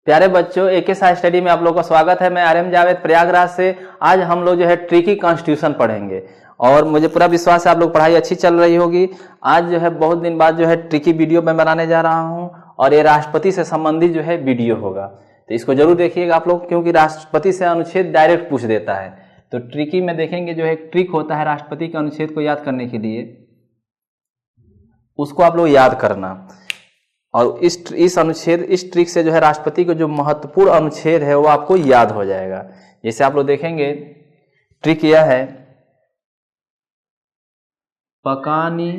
प्यारे बच्चों, एके साई स्टडी में आप लोगों का स्वागत है। मैं आर्यन जावेद प्रयागराज से। आज हम लोग जो है ट्रिकी कॉन्स्टिट्यूशन पढ़ेंगे और मुझे पूरा विश्वास है आप लोग पढ़ाई अच्छी चल रही होगी। आज जो है बहुत दिन बाद जो है ट्रिकी वीडियो मैं बनाने जा रहा हूं और ये राष्ट्रपति से संबंधित जो है वीडियो होगा, तो इसको जरूर देखिएगा आप लोग, क्योंकि राष्ट्रपति से अनुच्छेद डायरेक्ट पूछ देता है। तो ट्रिकी में देखेंगे जो है ट्रिक होता है राष्ट्रपति के अनुच्छेद को याद करने के लिए, उसको आप लोग याद करना। और इस अनुच्छेद, इस ट्रिक से जो है राष्ट्रपति का जो महत्वपूर्ण अनुच्छेद है वो आपको याद हो जाएगा। जैसे आप लोग देखेंगे ट्रिक यह है, पकानी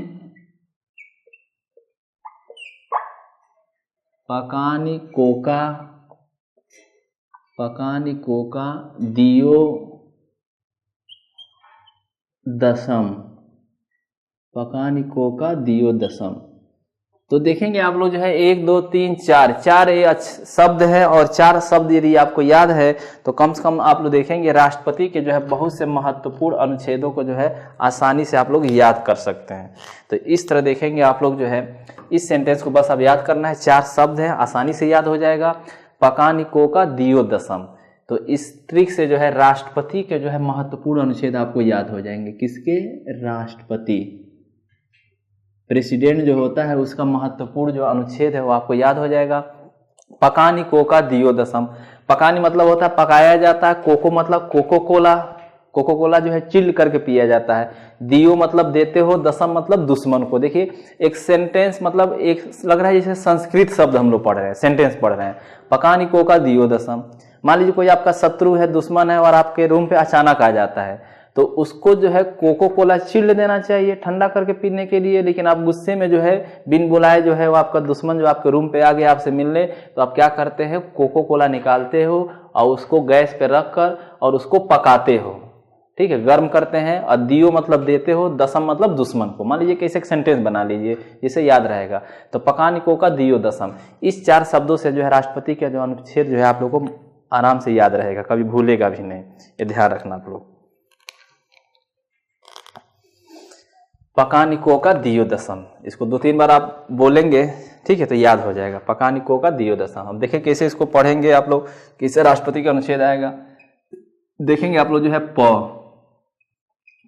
कोका दियो दशम। तो देखेंगे आप लोग जो है 1 2 3 4 ये शब्द है और 4 शब्द यदि आपको याद है तो कम से कम आप लोग देखेंगे राष्ट्रपति के जो है बहुत से महत्वपूर्ण अनुच्छेदों को जो है आसानी से आप लोग याद कर सकते हैं। तो इस तरह देखेंगे आप लोग जो है इस सेंटेंस को बस अब याद करना है। 4 शब्द है, आसानी से याद हो जाएगा। पकानिको का दियो दशम। तो इस ट्रिक से जो है राष्ट्रपति के जो है महत्वपूर्ण अनुच्छेद आपको याद हो जाएंगे। किसके? राष्ट्रपति, प्रेसिडेंट जो होता है उसका महत्वपूर्ण जो अनुच्छेद है वो आपको याद हो जाएगा। पकानी कोका दियो दशम। पकानी मतलब होता है पकाया जाता है, कोको मतलब कोको कोला जो है चिल्ड करके पिया जाता है, दियो मतलब देते हो, दशम मतलब दुश्मन को। देखिए एक सेंटेंस मतलब एक लग रहा है जैसे संस्कृत शब्द हम लोग पढ़ रहे हैं, सेंटेंस पढ़ रहे हैं। पकानी कोका दियो दशम। मान लीजिए कोई आपका शत्रु है, दुश्मन है और आपके रूम पे अचानक आ जाता है, तो उसको जो है कोको कोला चिल्ड देना चाहिए ठंडा करके पीने के लिए, लेकिन आप गुस्से में जो है बिन बुलाए जो है वो आपका दुश्मन जो आपके रूम पे आ गया आपसे मिलने, तो आप क्या करते हैं, कोको कोला निकालते हो और उसको गैस पे रख कर और उसको पकाते हो, ठीक है, गर्म करते हैं। और दियो मतलब देते हो, दशम मतलब दुश्मन को। मान लीजिए कैसे एक सेंटेंस बना लीजिए जिसे याद रहेगा। तो पकानिको का दियो दशम, इस 4 शब्दों से जो है राष्ट्रपति का जो अनुच्छेद जो है आप लोगों को आराम से याद रहेगा, कभी भूलेगा भी नहीं, ये ध्यान रखना आप लोग। पकानिको का दियो दशम, इसको 2-3 बार आप बोलेंगे, ठीक है, तो याद हो जाएगा। पकानिको का दियो दशम। अब देखें कैसे इसको पढ़ेंगे आप लोग, कैसे राष्ट्रपति का अनुच्छेद आएगा। देखेंगे आप लोग जो है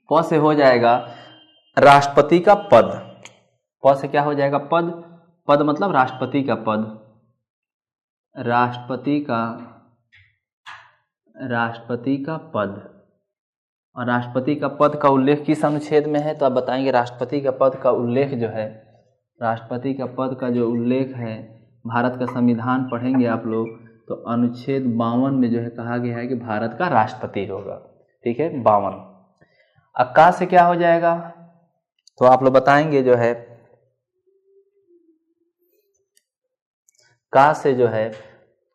प से हो जाएगा राष्ट्रपति का पद। प से क्या हो जाएगा? पद मतलब राष्ट्रपति का पद। राष्ट्रपति का पद। और राष्ट्रपति का पद का उल्लेख किस अनुच्छेद में है? तो आप बताएंगे राष्ट्रपति का पद का उल्लेख जो है, राष्ट्रपति का पद का जो उल्लेख है, भारत का संविधान पढ़ेंगे आप लोग तो अनुच्छेद 52 में जो है कहा गया है कि भारत का राष्ट्रपति होगा, ठीक है, 52। अब का से क्या हो जाएगा? तो आप लोग बताएंगे जो है का से जो है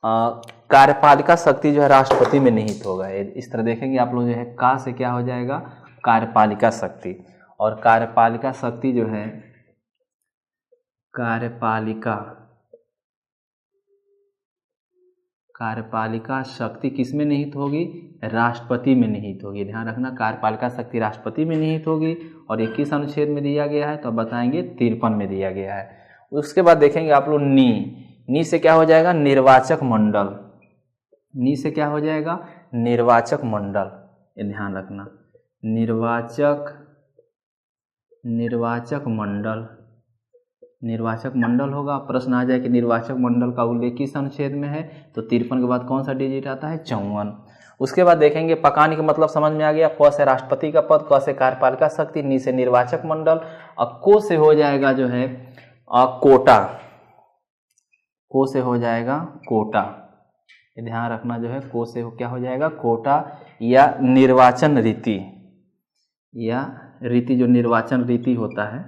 कार्यपालिका शक्ति जो है राष्ट्रपति में निहित होगा। इस तरह देखेंगे आप लोग जो है का से क्या हो जाएगा? कार्यपालिका शक्ति। और कार्यपालिका शक्ति जो है, कार्यपालिका शक्ति किस में निहित होगी? राष्ट्रपति में निहित होगी। ध्यान रखना, कार्यपालिका शक्ति राष्ट्रपति में निहित होगी। और 21 अनुच्छेद में दिया गया है, तो बताएंगे 53 में दिया गया है। उसके बाद देखेंगे आप लोग नी से क्या हो जाएगा? निर्वाचक मंडल। नी से क्या हो जाएगा? निर्वाचक मंडल। ये ध्यान रखना, निर्वाचक मंडल होगा। प्रश्न आ जाए कि निर्वाचक मंडल का उल्लेख किस अनुच्छेद में है, तो 53 के बाद कौन सा डिजिट आता है? 54। उसके बाद देखेंगे पकाने का मतलब समझ में आ गया। प से राष्ट्रपति का पद, क से कार्यपालिका शक्ति, नी से निर्वाचक मंडल, और को से हो जाएगा जो है कोटा। को से हो जाएगा कोटा। ध्यान रखना जो है को से क्या हो जाएगा? कोटा या निर्वाचन रीति, या रीति जो निर्वाचन रीति होता है,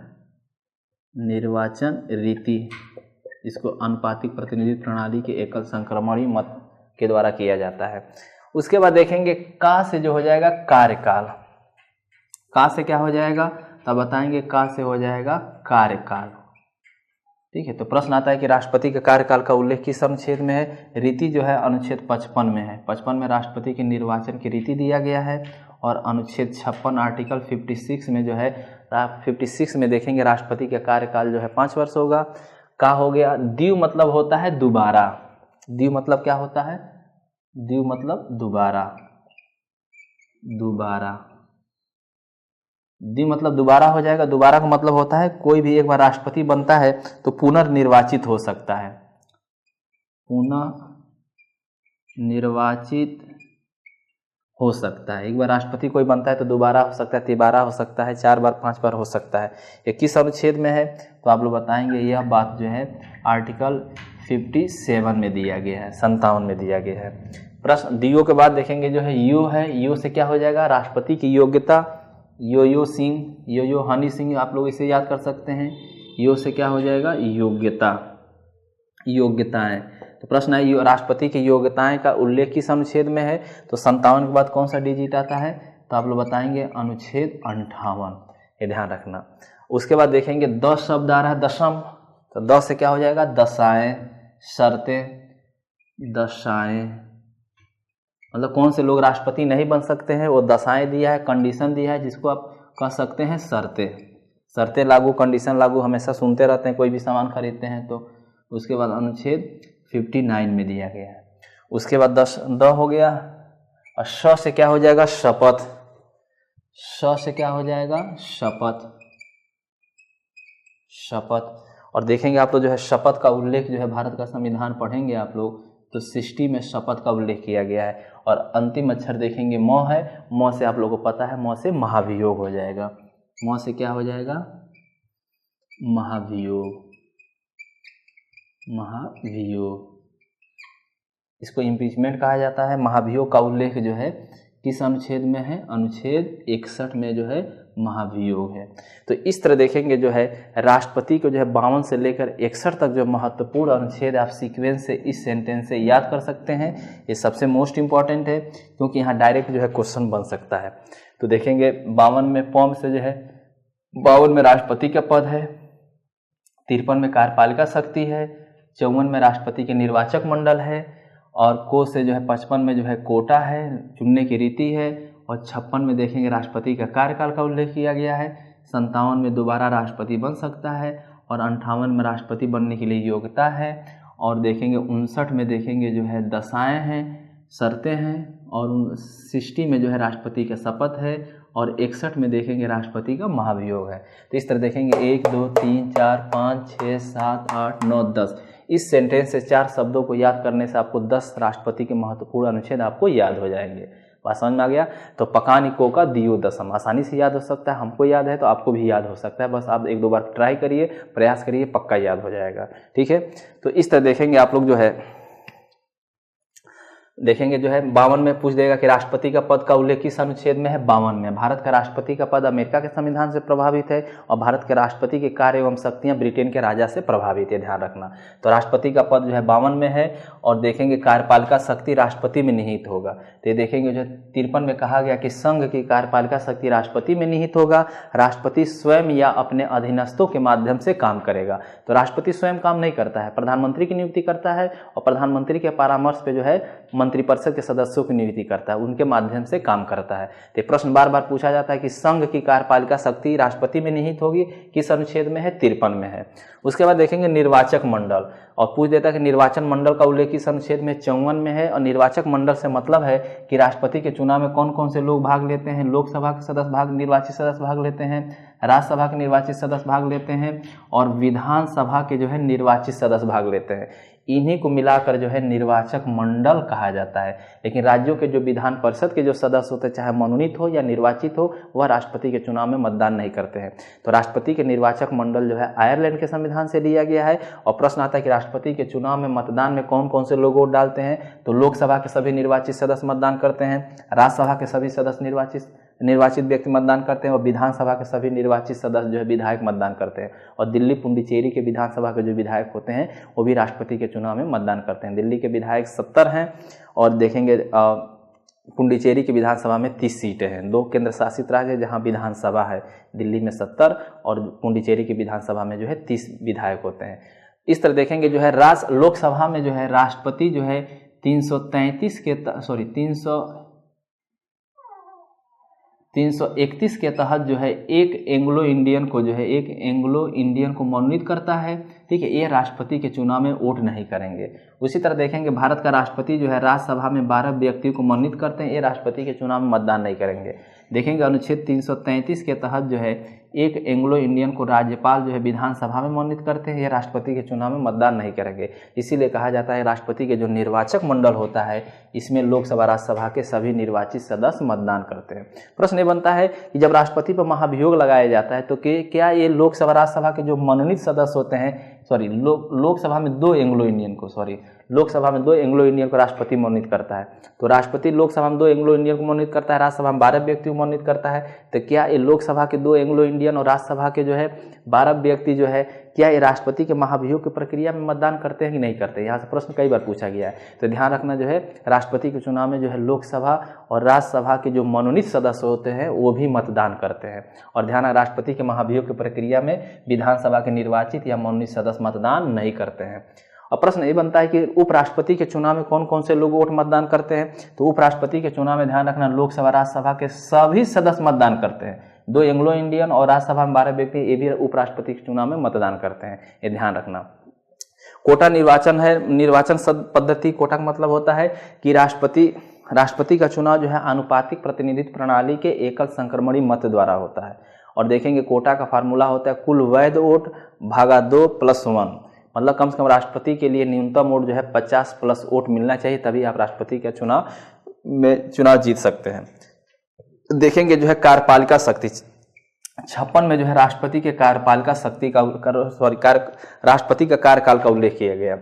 निर्वाचन रीति, इसको अनुपातिक प्रतिनिधित्व प्रणाली के एकल संक्रमणीय मत के द्वारा किया जाता है। उसके बाद देखेंगे का से जो हो जाएगा कार्यकाल। का से क्या हो जाएगा? तब बताएंगे का से हो जाएगा कार्यकाल, ठीक है। तो प्रश्न आता है कि राष्ट्रपति के कार्यकाल का उल्लेख किस अनुच्छेद में है? रीति जो है अनुच्छेद 55 में है। 55 में राष्ट्रपति के निर्वाचन की रीति दिया गया है। और अनुच्छेद 56 आर्टिकल 56 में जो है 56 में देखेंगे राष्ट्रपति का कार्यकाल जो है 5 वर्ष होगा। का हो गया? द्यू मतलब होता है दोबारा, द्विव मतलब क्या होता है? द्विव मतलब दोबारा, दोबारा। द्विव मतलब दोबारा हो जाएगा। दोबारा का मतलब होता है कोई भी एक बार राष्ट्रपति बनता है तो पुनर्निर्वाचित हो सकता है, पुनः निर्वाचित हो सकता है। एक बार राष्ट्रपति कोई बनता है तो दोबारा हो सकता है, तिबारा हो सकता है, 4 बार 5 बार हो सकता है। ये किस अनुच्छेद में है तो आप लोग बताएंगे। यह बात जो है आर्टिकल 57 में दिया गया है, 57 में दिया गया है। प्रश्न डीओ के बाद देखेंगे जो है यू है। यू से क्या हो जाएगा? राष्ट्रपति की योग्यता। यो सिंह, यो हनी सिंह, आप लोग इसे याद कर सकते हैं। यो से क्या हो जाएगा? योग्यता, योग्यताएं। तो प्रश्न है राष्ट्रपति की योग्यताएं का उल्लेख किस अनुच्छेद में है? तो 57 के बाद कौन सा डिजिट आता है? तो आप लोग बताएंगे अनुच्छेद 58, ये ध्यान रखना। उसके बाद देखेंगे 10 शब्द आ रहा है, दशम। तो 10 से क्या हो जाएगा? दशाएं, शर्तें, दशाएं। मतलब कौन से लोग राष्ट्रपति नहीं बन सकते हैं, वो दशाएं दिया है, कंडीशन दिया है, जिसको आप कह सकते हैं शर्तें। शर्तें लागू, कंडीशन लागू हमेशा सुनते रहते हैं कोई भी सामान खरीदते हैं तो। उसके बाद अनुच्छेद 59 में दिया गया है। उसके बाद 10 द हो गया, और श से क्या हो जाएगा? शपथ। श से क्या हो जाएगा? शपथ, शपथ। और देखेंगे आप लोग जो है शपथ का उल्लेख जो है भारत का संविधान पढ़ेंगे आप लोग तो 60 में शपथ का उल्लेख किया गया है। और अंतिम अक्षर देखेंगे म है। म से आप लोगों को पता है, म से महाभियोग हो जाएगा। म से क्या हो जाएगा? महाभियोग, महाभियोग। इसको इम्पीचमेंट कहा जाता है। महाभियोग का उल्लेख जो है किस अनुच्छेद में है? अनुच्छेद 61 में जो है महाभियोग है। तो इस तरह देखेंगे जो है राष्ट्रपति को जो है 52 से लेकर 61 तक जो महत्वपूर्ण अनुच्छेद आप सीक्वेंस से इस सेंटेंस से याद कर सकते हैं। ये सबसे मोस्ट इम्पॉर्टेंट है क्योंकि यहाँ डायरेक्ट जो है क्वेश्चन बन सकता है। तो देखेंगे 52 में पॉम से जो है 52 में राष्ट्रपति का पद है, 53 में कार्यपालिका शक्ति है, 54 में राष्ट्रपति के निर्वाचक मंडल है, और को से जो है 55 में जो है कोटा है, चुनने की रीति है, और 56 में देखेंगे राष्ट्रपति का कार्यकाल का उल्लेख किया गया है, 57 में दोबारा राष्ट्रपति बन सकता है, और 58 में राष्ट्रपति बनने के लिए योग्यता है, और देखेंगे 59 में देखेंगे जो है दशाएं हैं, शर्तें हैं, और 60 में जो है राष्ट्रपति का शपथ है, और 61 में देखेंगे राष्ट्रपति का महाभियोग है। तो इस तरह देखेंगे 1 2 3 4 5 6 7 8 9 10। इस सेंटेंस से 4 शब्दों को याद करने से आपको 10 राष्ट्रपति के महत्वपूर्ण अनुच्छेद आपको याद हो जाएंगे। बात समझ में आ गया? तो पकानिको का दियो दशम आसानी से याद हो सकता है, हमको याद है तो आपको भी याद हो सकता है। बस आप 1-2 बार ट्राई करिए, प्रयास करिए, पक्का याद हो जाएगा। ठीक है, तो इस तरह देखेंगे आप लोग जो है देखेंगे जो है 52 में पूछ देगा कि राष्ट्रपति का पद का उल्लेख किस अनुच्छेद में है? 52 में। भारत का राष्ट्रपति का पद अमेरिका के संविधान से प्रभावित है, और भारत के राष्ट्रपति के कार्य एवं शक्तियां ब्रिटेन के राजा से प्रभावित है, ध्यान रखना। तो राष्ट्रपति का पद जो है 52 में है, और देखेंगे कार्यपालिका शक्ति राष्ट्रपति में निहित होगा। तो ये देखेंगे जो 53 में कहा गया कि संघ की कार्यपालिका शक्ति राष्ट्रपति में निहित होगा, राष्ट्रपति स्वयं या अपने अधीनस्थों के माध्यम से काम करेगा। तो राष्ट्रपति स्वयं काम नहीं करता है, प्रधानमंत्री की नियुक्ति करता है, और प्रधानमंत्री के परामर्श पे जो है मंत्रिपरिषद के सदस्यों की नियुक्ति करता है, उनके माध्यम से काम करता है। तो प्रश्न बार बार पूछा जाता है कि संघ की कार्यपालिका शक्ति राष्ट्रपति में निहित होगी, किस अनुच्छेद में है? 53 में है। उसके बाद देखेंगे निर्वाचक मंडल, और पूछ देता है कि निर्वाचन मंडल का उल्लेख किस अनुच्छेद में? 54 में है। और निर्वाचक मंडल से मतलब है कि राष्ट्रपति के चुनाव में कौन कौन से लोग भाग लेते हैं? लोकसभा के सदस्य भाग, निर्वाचित सदस्य भाग लेते हैं, राज्यसभा के निर्वाचित सदस्य भाग लेते हैं, और विधानसभा के जो है निर्वाचित सदस्य भाग लेते हैं। इन्हीं को मिलाकर जो है निर्वाचक मंडल कहा जाता है। लेकिन राज्यों के जो विधान परिषद के जो सदस्य होते हैं, चाहे मनोनीत हो या निर्वाचित हो, वह राष्ट्रपति के चुनाव में मतदान नहीं करते हैं। तो राष्ट्रपति के निर्वाचक मंडल जो है आयरलैंड के संविधान से लिया गया है। और प्रश्न आता है कि राष्ट्रपति के चुनाव में मतदान में कौन कौन से लोग वोट डालते हैं? तो लोकसभा के सभी निर्वाचित सदस्य मतदान करते हैं, राज्यसभा के सभी सदस्य निर्वाचित व्यक्ति मतदान करते हैं, और विधानसभा के सभी निर्वाचित सदस्य जो है विधायक मतदान करते हैं। और दिल्ली पुडुचेरी के विधानसभा के जो विधायक होते हैं वो भी राष्ट्रपति के चुनाव में मतदान करते हैं। दिल्ली के विधायक 70 हैं, और देखेंगे पुडुचेरी की विधानसभा में 30 सीटें हैं। 2 केंद्र शासित राज्य है जहां विधानसभा है, दिल्ली में 70 और पुडुचेरी की विधानसभा में जो है 30 विधायक होते हैं। इस तरह देखेंगे जो है लोकसभा में जो है राष्ट्रपति जो है 331 के तहत जो है एक एंग्लो इंडियन को मनोनीत करता है, ठीक है, ये राष्ट्रपति के चुनाव में वोट नहीं करेंगे। उसी तरह देखेंगे भारत का राष्ट्रपति जो है राज्यसभा में 12 व्यक्तियों को मनोनीत करते हैं, ये राष्ट्रपति के चुनाव में मतदान नहीं करेंगे। देखेंगे अनुच्छेद 333 के तहत जो है एक एंग्लो इंडियन को राज्यपाल जो है विधानसभा में मनोनीत करते हैं, ये राष्ट्रपति के चुनाव में मतदान नहीं करेंगे। इसीलिए कहा जाता है राष्ट्रपति के जो निर्वाचक मंडल होता है इसमें लोकसभा राज्यसभा के सभी निर्वाचित सदस्य मतदान करते हैं। प्रश्न ये बनता है कि जब राष्ट्रपति पर महाभियोग लगाया जाता है तो क्या ये लोकसभा राज्यसभा के जो मनोनीत सदस्य होते हैं, लोकसभा में दो एंग्लो इंडियन को राष्ट्रपति मनोनीत करता है, तो राष्ट्रपति लोकसभा में 2 एंग्लो इंडियन को मनोनीत करता है, राज्यसभा में 12 व्यक्ति को मनोनीत करता है, तो क्या ये लोकसभा के 2 एंग्लो इंडियन और राज्यसभा के जो है 12 व्यक्ति जो है क्या ये राष्ट्रपति के महाभियोग की प्रक्रिया में मतदान करते हैं कि नहीं करते? यहाँ से प्रश्न कई बार पूछा गया है। तो ध्यान रखना जो है राष्ट्रपति के चुनाव में जो है लोकसभा और राज्यसभा के जो मनोनीत सदस्य होते हैं वो भी मतदान करते हैं। और ध्यान है राष्ट्रपति के महाभियोग की प्रक्रिया में विधानसभा के निर्वाचित या मनोनीत सदस्य मतदान नहीं करते हैं। और प्रश्न ये बनता है कि उपराष्ट्रपति के चुनाव में कौन कौन से लोग वोट मतदान करते हैं? तो उपराष्ट्रपति के चुनाव में ध्यान रखना लोकसभा राज्यसभा के सभी सदस्य मतदान करते हैं, 2 एंग्लो इंडियन और राज्यसभा में 12 व्यक्ति ये भी उपराष्ट्रपति के चुनाव में मतदान करते हैं, ये ध्यान रखना। कोटा निर्वाचन है, निर्वाचन पद्धति। कोटा का मतलब होता है कि राष्ट्रपति का चुनाव जो है आनुपातिक प्रतिनिधित्व प्रणाली के एकल संक्रमणी मत द्वारा होता है। और देखेंगे कोटा का फार्मूला होता है कुल वैध वोट भागा 2 + 1, मतलब कम से कम राष्ट्रपति के लिए न्यूनतम वोट जो है 50+ वोट मिलना चाहिए, तभी आप राष्ट्रपति के चुनाव जीत सकते हैं। देखेंगे जो है कार्यपालिका शक्ति 56 में जो है राष्ट्रपति के कार्यपालिका शक्ति का राष्ट्रपति का कार्यकाल का उल्लेख किया गया।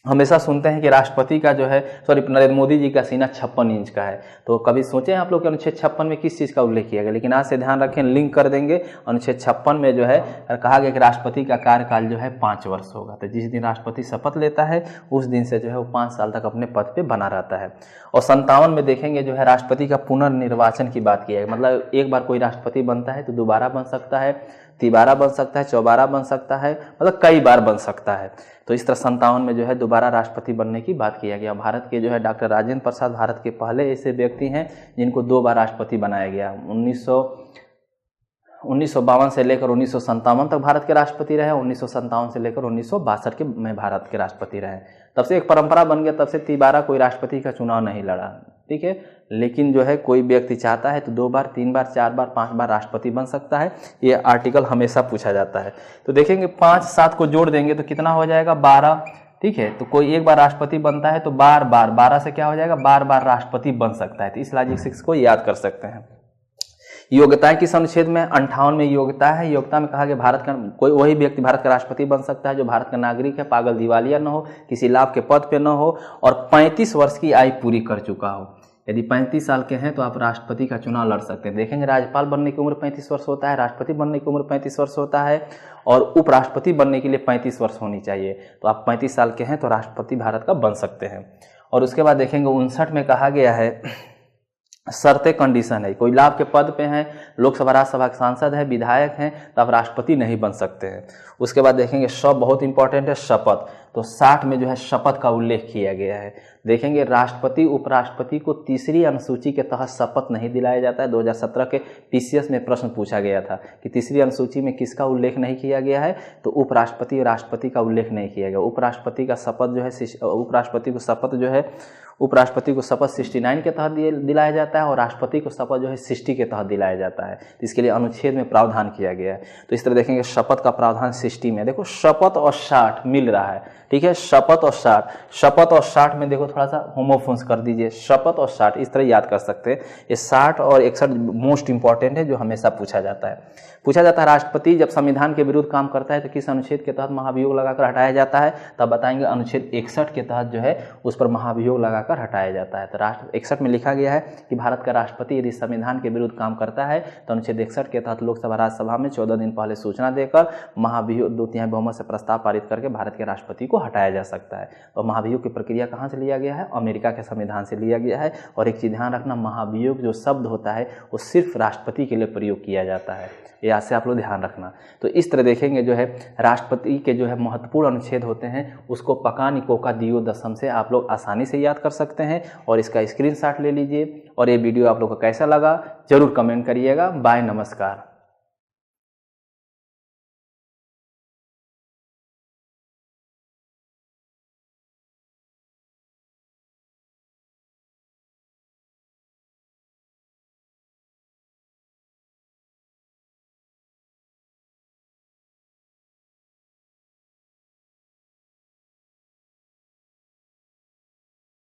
हमेशा सुनते हैं कि राष्ट्रपति का जो है नरेंद्र मोदी जी का सीना 56 इंच का है, तो कभी सोचे हैं आप लोग कि अनुच्छेद 56 में किस चीज़ का उल्लेख किया गया? लेकिन आज से ध्यान रखें, लिंक कर देंगे। अनुच्छेद 56 में जो है कहा गया कि राष्ट्रपति का कार्यकाल जो है 5 वर्ष होगा, तो जिस दिन राष्ट्रपति शपथ लेता है उस दिन से जो है वो 5 साल तक अपने पद पे बना रहता है। और 57 में देखेंगे जो है राष्ट्रपति का पुनर्निर्वाचन की बात की है, मतलब एक बार कोई राष्ट्रपति बनता है तो दोबारा बन सकता है, 13 बन सकता है, 14 बन सकता है, मतलब कई बार बन सकता है। तो इस तरह 57 में जो है दोबारा राष्ट्रपति बनने की बात किया गया। भारत के जो है डॉक्टर राजेंद्र प्रसाद भारत के पहले ऐसे व्यक्ति हैं जिनको 2 बार राष्ट्रपति बनाया गया। 1952 से लेकर 1957 तक भारत के राष्ट्रपति रहे, 1957 से लेकर 1962 के में भारत के राष्ट्रपति रहे। तब से एक परंपरा बन गया, तब से 13 कोई राष्ट्रपति का चुनाव नहीं लड़ा, ठीक है। लेकिन जो है कोई व्यक्ति चाहता है तो 2 बार, 3 बार, 4 बार, 5 बार राष्ट्रपति बन सकता है, ये आर्टिकल हमेशा पूछा जाता है। तो देखेंगे 5 7 को जोड़ देंगे तो कितना हो जाएगा? 12, ठीक है। तो कोई एक बार राष्ट्रपति बनता है तो बार 12 से क्या हो जाएगा? बार राष्ट्रपति बन सकता है। तो इस लॉजिक से इसको याद कर सकते हैं। योग्यताएं किस अनुच्छेद में? 58 में योग्यता है। योग्यता में कहा गया भारत का कोई वही व्यक्ति भारत का राष्ट्रपति बन सकता है जो भारत का नागरिक है, पागल दिवालिया न हो, किसी लाभ के पद पे न हो और 35 वर्ष की आयु पूरी कर चुका हो। यदि 35 साल के हैं तो आप राष्ट्रपति का चुनाव लड़ सकते हैं। देखेंगे राज्यपाल बनने की उम्र 35 वर्ष होता है, राष्ट्रपति बनने की उम्र 35 वर्ष होता है और उपराष्ट्रपति बनने के लिए 35 वर्ष होनी चाहिए। तो आप 35 साल के हैं तो राष्ट्रपति भारत का बन सकते हैं। और उसके बाद देखेंगे 59 में कहा गया है शर्तें, कंडीशन है, कोई लाभ के पद पे हैं, लोकसभा राज्यसभा के सांसद है, विधायक हैं, तो आप राष्ट्रपति नहीं बन सकते हैं। उसके बाद देखेंगे शब्द बहुत इंपॉर्टेंट है, शपथ। तो 60 में जो है शपथ का उल्लेख किया गया है। देखेंगे राष्ट्रपति उपराष्ट्रपति को 3री अनुसूची के तहत शपथ नहीं दिलाया जाता है। 2017 के पीसीएस में प्रश्न पूछा गया था कि 3री अनुसूची में किसका उल्लेख नहीं किया गया है, तो उपराष्ट्रपति और राष्ट्रपति का उल्लेख नहीं किया गया। उपराष्ट्रपति का शपथ जो है उपराष्ट्रपति को शपथ 69 के तहत दिलाया जाता है और राष्ट्रपति को शपथ जो है 60 के तहत दिलाया जाता है। तो इसके लिए अनुच्छेद में प्रावधान किया गया है। तो इस तरह देखेंगे शपथ का प्रावधान 60 में। देखो शपथ और 60 मिल रहा है, ठीक है। शपथ और 60 में देखो थोड़ा सा होमोफोन्स कर दीजिए, शपथ और 60 इस तरह याद कर सकते हैं। ये 60 और 61 मोस्ट इंपॉर्टेंट है जो हमेशा पूछा जाता है। राष्ट्रपति जब संविधान के विरुद्ध काम करता है तो किस अनुच्छेद के तहत महाभियोग लगाकर हटाया जाता है? तब बताएंगे अनुच्छेद 61 के तहत जो है उस पर महाभियोग लगाकर हटाया जाता है। तो 61 में लिखा गया है कि भारत का राष्ट्रपति यदि संविधान के विरुद्ध काम करता है तो अनुच्छेद 61 के तहत लोकसभा राज्यसभा में 14 दिन पहले सूचना देकर महाभियोग 2/3 बहुमत से प्रस्ताव पारित करके भारत के राष्ट्रपति को हटाया जा सकता है। और महाभियोग की प्रक्रिया कहाँ से लिया गया है? अमेरिका के संविधान से लिया गया है। और एक चीज़ ध्यान रखना, महाभियोग जो शब्द होता है वो सिर्फ राष्ट्रपति के लिए प्रयोग किया जाता है, यहाँ से आप लोग ध्यान रखना। तो इस तरह देखेंगे जो है राष्ट्रपति के जो है महत्वपूर्ण अनुच्छेद होते हैं उसको पकानिकोका दियो दशम से आप लोग आसानी से याद कर सकते हैं। और इसका स्क्रीनशॉट ले लीजिए। और ये वीडियो आप लोग को कैसा लगा जरूर कमेंट करिएगा। बाय, नमस्कार।